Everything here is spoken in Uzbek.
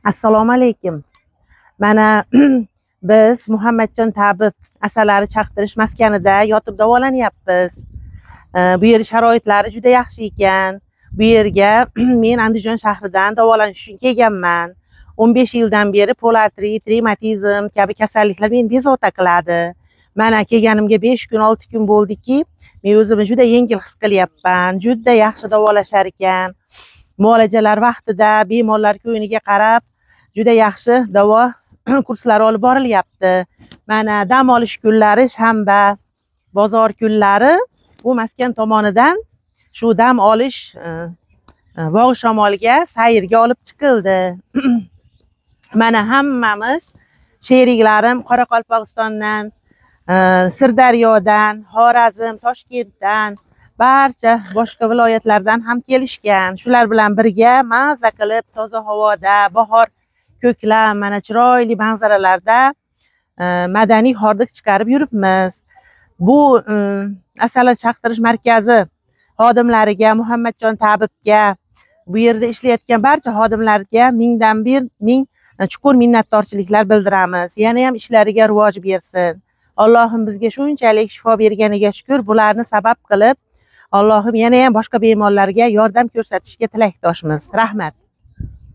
Assalomu alaykum. Mana biz Muhammadjon tabib asalari chaqtirish maskanida yotib davolanyapmiz. Bu yer sharoitlari juda yaxshi ekan. Bu yerga men Andijon shahridan davolanish uchun kelganman. 15 yildan beri polartrit, revmatizm kabi kasalliklar meni bezovta qiladi. Mana kelganimga 5 kun, 6 kun bo'ldiki, men o'zimni juda yengil his qilyapman. Juda yaxshi davolashar ekan. Muolajalar vaqtida bemorlar ko'yiniga qarab juda yaxshi davo kurslari olib borilyapti. Mana dam olish kunlari shanba, bozor kunlari bu maskan tomonidan shu dam olish bog' shamolga sayrga olib chiqildi. Mana hammamiz sheriklarim Qoraqalpog'istondan, Sirdaryodan, Xorazm, Toshkentdan, barcha boshqa viloyatlardan ham kelishgan. Shular bilan birga maza qilib toza havoda, bahor ko'klam, mana chiroyli manzaralarda madaniy hordiq chiqarib yuribmiz. Bu asalari chaqtirish markazi xodimlariga, Muhammadjon tabibga, bu yerda ishlayotgan barcha xodimlarga mingdan ming chuqur minnatdorchiliklar bildiramiz. Yana ham ishlariga rivoj bersin. Allohim bizga shunchalik shifo berganiga shukr. Bularni sabab qilib Allohim yana ham boshqa bemorlarga yordam ko'rsatishga tilakdoshmiz. Rahmat.